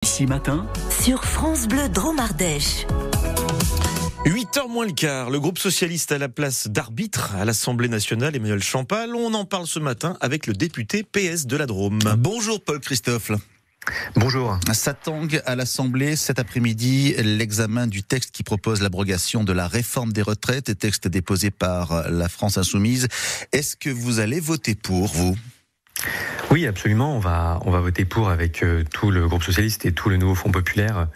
Ici matin, sur France Bleu Drôme-Ardèche. 8h moins le quart, le groupe socialiste à la place d'arbitre à l'Assemblée nationale, Emmanuel Champal. On en parle ce matin avec le député PS de la Drôme. Bonjour Paul Christophe. Bonjour. Ça tangue à l'Assemblée cet après-midi, l'examen du texte qui propose l'abrogation de la réforme des retraites, texte déposé par la France Insoumise. Est-ce que vous allez voter pour, vous ? Oui, absolument. On va voter pour avec tout le groupe socialiste et tout le nouveau Front populaire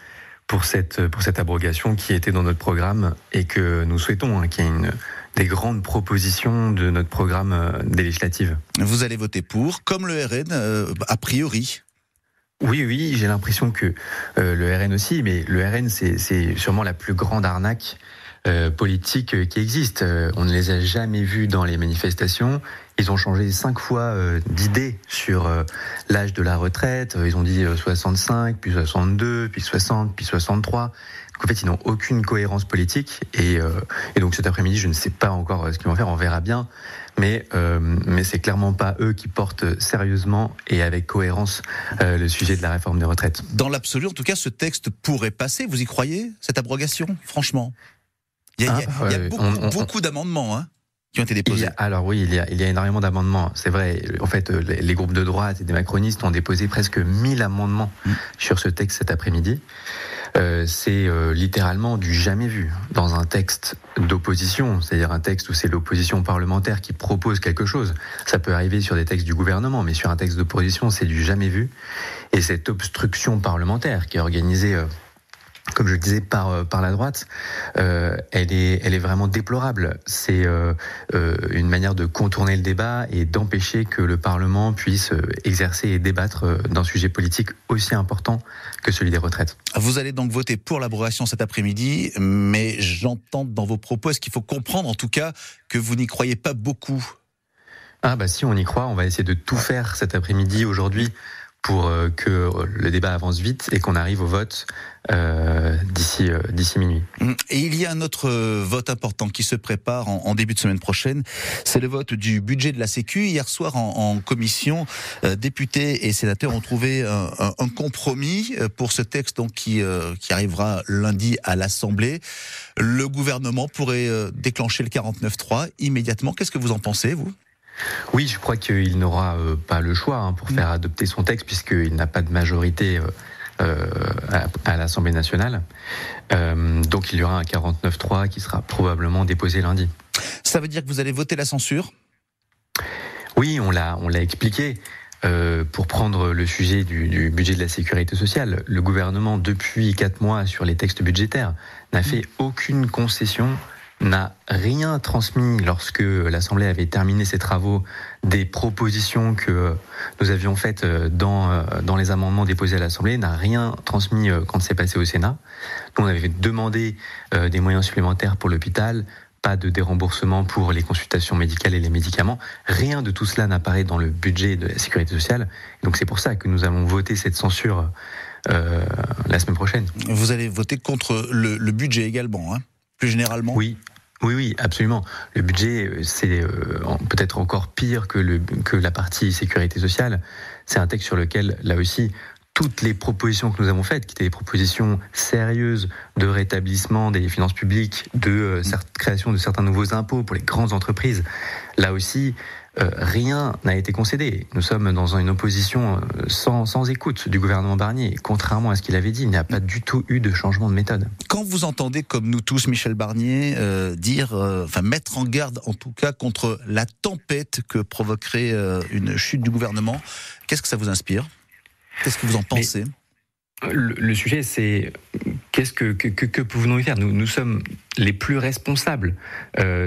pour cette abrogation qui était dans notre programme et que nous souhaitons, qui est une des grandes propositions de notre programme des législatives. Vous allez voter pour, comme le RN, a priori. Oui, j'ai l'impression que le RN aussi, mais le RN c'est sûrement la plus grande arnaque politique qui existe. On ne les a jamais vus dans les manifestations. Ils ont changé 5 fois d'idée sur l'âge de la retraite. Ils ont dit 65, puis 62, puis 60, puis 63. Donc en fait, ils n'ont aucune cohérence politique. Et donc cet après-midi, je ne sais pas encore ce qu'ils vont faire. On verra bien. Mais c'est clairement pas eux qui portent sérieusement et avec cohérence le sujet de la réforme des retraites. Dans l'absolu, en tout cas, ce texte pourrait passer. Vous y croyez, cette abrogation, franchement ? Il y a beaucoup d'amendements, qui ont été déposés. Il y a énormément d'amendements. C'est vrai. En fait, les groupes de droite et des macronistes ont déposé presque 1000 amendements sur ce texte cet après-midi. C'est littéralement du jamais vu dans un texte d'opposition, c'est-à-dire un texte où c'est l'opposition parlementaire qui propose quelque chose. Ça peut arriver sur des textes du gouvernement, mais sur un texte d'opposition, c'est du jamais vu. Et cette obstruction parlementaire qui est organisée comme je le disais, par la droite, elle est vraiment déplorable. C'est une manière de contourner le débat et d'empêcher que le Parlement puisse exercer et débattre d'un sujet politique aussi important que celui des retraites. Vous allez donc voter pour l'abrogation cet après-midi, mais j'entends dans vos propos, est-ce qu'il faut comprendre en tout cas que vous n'y croyez pas beaucoup ? Si on y croit, on va essayer de tout faire cet après-midi, aujourd'hui, pour que le débat avance vite et qu'on arrive au vote d'ici minuit. Et il y a un autre vote important qui se prépare en début de semaine prochaine, c'est le vote du budget de la Sécu. Hier soir en commission, députés et sénateurs ont trouvé un compromis pour ce texte donc, qui arrivera lundi à l'Assemblée. Le gouvernement pourrait déclencher le 49.3 immédiatement. Qu'est-ce que vous en pensez, vous ? Oui, je crois qu'il n'aura pas le choix pour faire adopter son texte puisqu'il n'a pas de majorité à l'Assemblée nationale. Donc il y aura un 49.3 qui sera probablement déposé lundi. Ça veut dire que vous allez voter la censure ? Oui, on l'a expliqué. Pour prendre le sujet du budget de la sécurité sociale, le gouvernement, depuis 4 mois sur les textes budgétaires, n'a fait aucune concession, n'a rien transmis lorsque l'Assemblée avait terminé ses travaux des propositions que nous avions faites dans les amendements déposés à l'Assemblée, n'a rien transmis quand c'est passé au Sénat. Nous, on avait demandé des moyens supplémentaires pour l'hôpital, pas de déremboursement pour les consultations médicales et les médicaments. Rien de tout cela n'apparaît dans le budget de la sécurité sociale. Donc c'est pour ça que nous allons voter cette censure la semaine prochaine. Vous allez voter contre le budget également, plus généralement ? Oui, absolument. Le budget, c'est peut-être encore pire que la partie sécurité sociale. C'est un texte sur lequel, là aussi, toutes les propositions que nous avons faites, qui étaient des propositions sérieuses de rétablissement des finances publiques, de création de certains nouveaux impôts pour les grandes entreprises, là aussi, rien n'a été concédé. Nous sommes dans une opposition sans écoute du gouvernement Barnier. Contrairement à ce qu'il avait dit, il n'y a pas du tout eu de changement de méthode. Quand vous entendez, comme nous tous, Michel Barnier mettre en garde, en tout cas, contre la tempête que provoquerait une chute du gouvernement, qu'est-ce que ça vous inspire ? Qu'est-ce que vous en pensez ? Le sujet, c'est qu'est-ce que pouvons-nous faire ? Nous sommes les plus responsables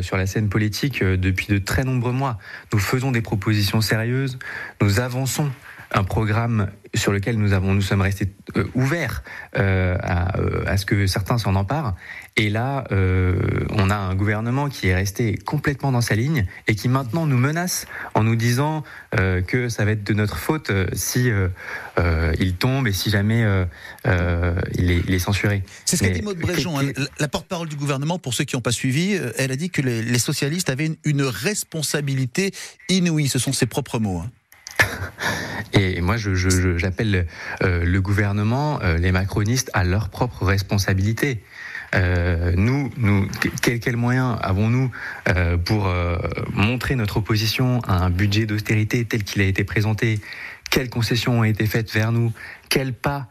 sur la scène politique depuis de très nombreux mois. Nous faisons des propositions sérieuses, nous avançons un programme sur lequel nous sommes restés ouverts à ce que certains s'en emparent. Et là, on a un gouvernement qui est resté complètement dans sa ligne et qui maintenant nous menace en nous disant que ça va être de notre faute si il tombe et si jamais il est censuré. C'est ce qu'a dit Maud Bréjon, la porte-parole du gouvernement. Pour ceux qui n'ont pas suivi, elle a dit que les socialistes avaient une responsabilité inouïe. Ce sont ses propres mots. Et moi, j'appelle le gouvernement, les macronistes, à leur propre responsabilité. Quels moyens avons-nous pour montrer notre opposition à un budget d'austérité tel qu'il a été présenté? Quelles concessions ont été faites vers nous? Quels pas?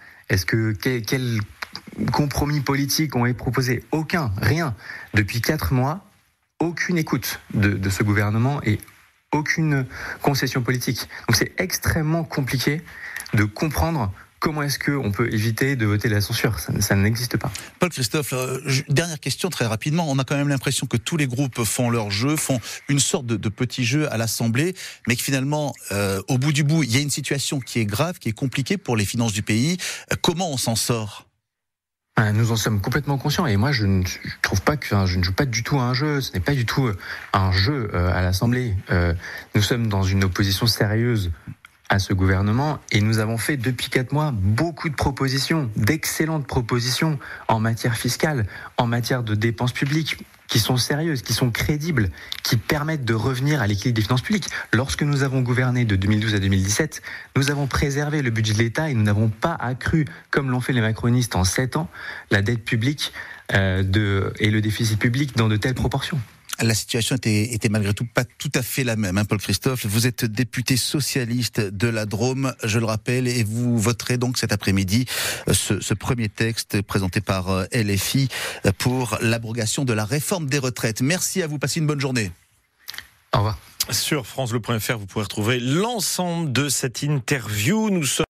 Quels compromis politiques ont été proposés? Aucun, rien. Depuis 4 mois, aucune écoute de ce gouvernement et aucune concession politique. Donc c'est extrêmement compliqué de comprendre comment est-ce qu'on peut éviter de voter la censure. Ça n'existe pas. Paul Christophe, dernière question très rapidement. On a quand même l'impression que tous les groupes font leur jeu, font une sorte de petit jeu à l'Assemblée, mais que finalement, au bout du bout, il y a une situation qui est grave, qui est compliquée pour les finances du pays. Comment on s'en sort ? Nous en sommes complètement conscients et moi je ne trouve pas que je ne joue pas du tout à un jeu, ce n'est pas du tout un jeu à l'Assemblée. Nous sommes dans une opposition sérieuse à ce gouvernement et nous avons fait depuis 4 mois beaucoup de propositions, d'excellentes propositions en matière fiscale, en matière de dépenses publiques, qui sont sérieuses, qui sont crédibles, qui permettent de revenir à l'équilibre des finances publiques. Lorsque nous avons gouverné de 2012 à 2017, nous avons préservé le budget de l'État et nous n'avons pas accru, comme l'ont fait les macronistes en 7 ans, la dette publique et le déficit public dans de telles proportions. La situation était malgré tout pas tout à fait la même, hein, Paul Christophe. Vous êtes député socialiste de la Drôme, je le rappelle, et vous voterez donc cet après-midi ce premier texte présenté par LFI pour l'abrogation de la réforme des retraites. Merci à vous, passez une bonne journée. Au revoir. Sur francebleu.fr, vous pourrez retrouver l'ensemble de cette interview. Nous sommes